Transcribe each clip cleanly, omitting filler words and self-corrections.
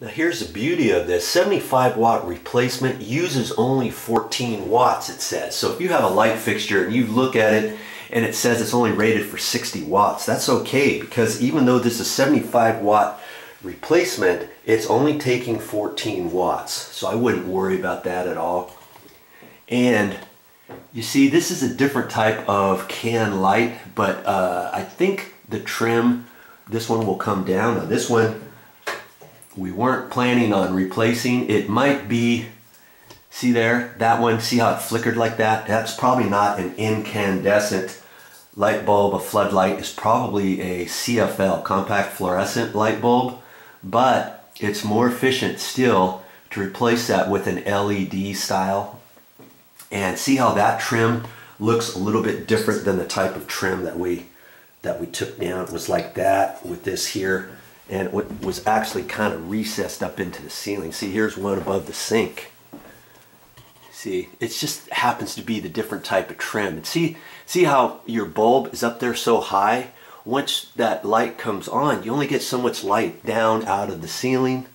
Now here's the beauty of this. 75 watt replacement uses only 14 watts, it says. So if you have a light fixture and you look at it and it says it's only rated for 60 watts, that's okay, because even though this is 75 watt replacement, it's only taking 14 watts. So I wouldn't worry about that at all. And you see, this is a different type of can light, but I think the trim, this one will come down. Now this one, we weren't planning on replacing. It might be, see there, that one, see how it flickered like that? That's probably not an incandescent light bulb. A floodlight is probably a CFL, compact fluorescent light bulb, but it's more efficient still to replace that with an LED style. And see how that trim looks a little bit different than the type of trim that we took down. It was like that with this here, and it was actually kind of recessed up into the ceiling. See, here's one above the sink. See, it just happens to be the different type of trim. And see how your bulb is up there so high? Once that light comes on, you only get so much light down out of the ceiling.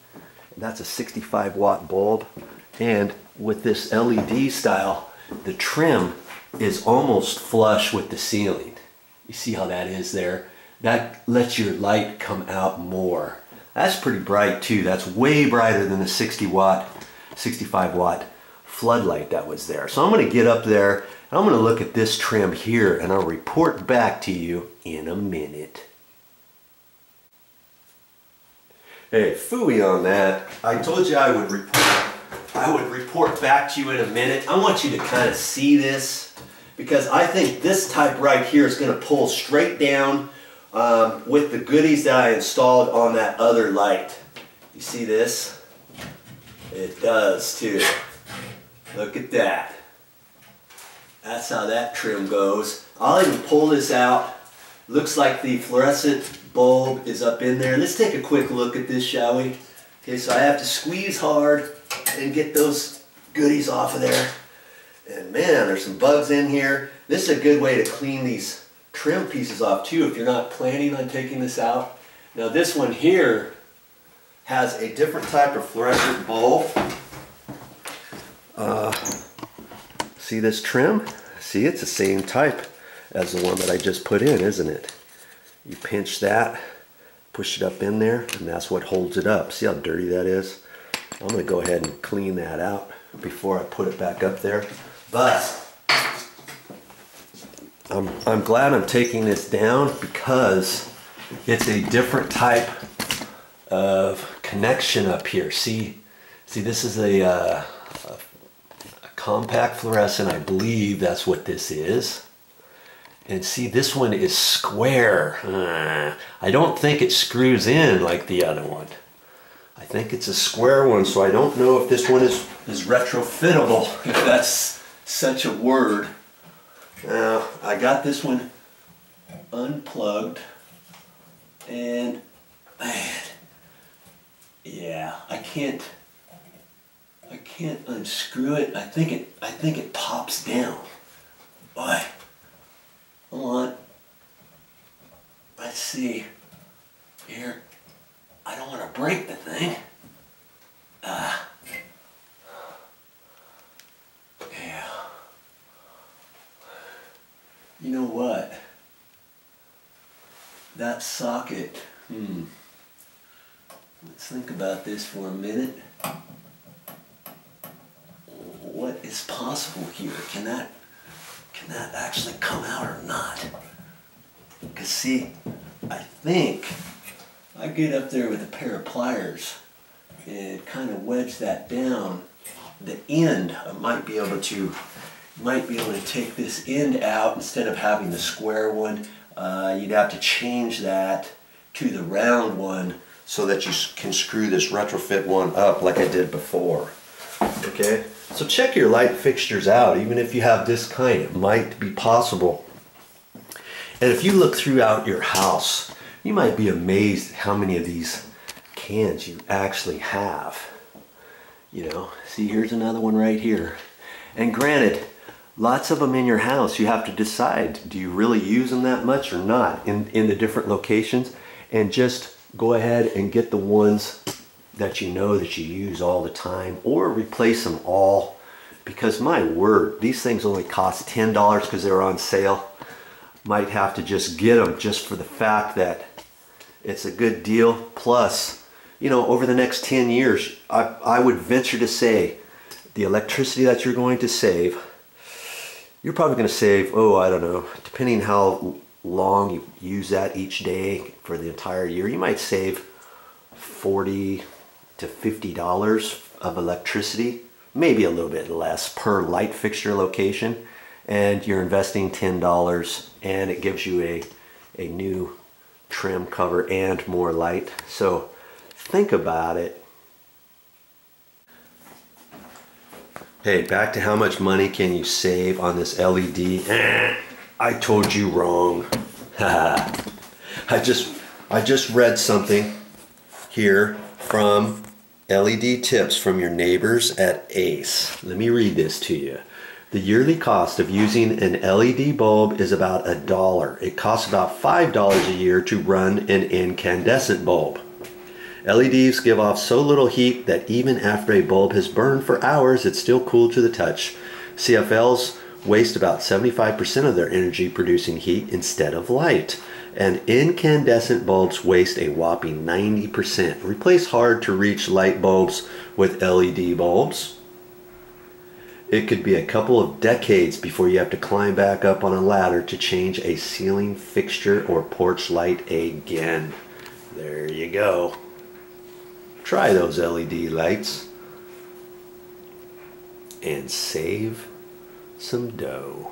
That's a 65 watt bulb. And with this LED style, the trim is almost flush with the ceiling. You see how that is there? That lets your light come out more. That's pretty bright too. That's way brighter than the 65 watt floodlight that was there. So I'm going to get up there and I'm going to look at this trim here, and I'll report back to you in a minute. Hey, phooey on that. I told you I would report back to you in a minute. I want you to kind of see this, because I think this type right here is going to pull straight down with the goodies that I installed on that other light. You see this? It does too. Look at that. That's how that trim goes. I'll even pull this out. Looks like the fluorescent bulb is up in there. Let's take a quick look at this, shall we? Okay, so I have to squeeze hard and get those goodies off of there. And man, there's some bugs in here. This is a good way to clean these trim pieces off too if you're not planning on taking this out. Now this one here has a different type of fluorescent bulb. See this trim? See, it's the same type as the one that I just put in, isn't it? You pinch that, push it up in there, and that's what holds it up. See how dirty that is? I'm going to go ahead and clean that out before I put it back up there. But I'm glad I'm taking this down, because it's a different type of connection up here. See, this is a compact fluorescent. I believe that's what this is. And see, this one is square. I don't think it screws in like the other one. I think it's a square one, so I don't know if this one is retrofittable, if that's such a word. Now, I got this one unplugged, and man, yeah, I can't unscrew it. I think it pops down. Boy, hold on. Let's see here. I don't want to break the thing. Yeah. You know what? That socket. Let's think about this for a minute. What is possible here? Can that actually come out or not? Because see, I think I get up there with a pair of pliers and kind of wedge that down. The end, I might be able to take this end out instead of having the square one. You'd have to change that to the round one so that you can screw this retrofit one up like I did before. Okay, so check your light fixtures out. Even if you have this kind, it might be possible. And if you look throughout your house, you might be amazed at how many of these cans you actually have. You know, see, here's another one right here. And granted, lots of them in your house. You have to decide, do you really use them that much or not in the different locations? And just go ahead and get the ones that you know that you use all the time, or replace them all, because my word, these things only cost $10 because they're on sale. Might have to just get them just for the fact that it's a good deal. Plus, you know, over the next 10 years, I would venture to say the electricity that you're going to save, you're probably going to save, oh, I don't know, depending how long you use that each day for the entire year, you might save $40 to $50 of electricity, maybe a little bit less per light fixture location, and you're investing $10, and it gives you a new trim cover and more light. So think about it. Hey, back to how much money can you save on this LED? I told you wrong. I just read something here from LED tips from your neighbors at Ace. Let me read this to you. The yearly cost of using an LED bulb is about $1. It costs about $5 a year to run an incandescent bulb. LEDs give off so little heat that even after a bulb has burned for hours, it's still cool to the touch. CFLs waste about 75% of their energy producing heat instead of light. And incandescent bulbs waste a whopping 90%. Replace hard to reach light bulbs with LED bulbs. It could be a couple of decades before you have to climb back up on a ladder to change a ceiling fixture or porch light again. There you go. Try those LED lights and save some dough.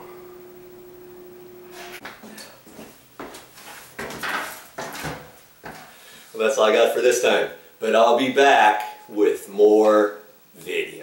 Well, that's all I got for this time, but I'll be back with more videos.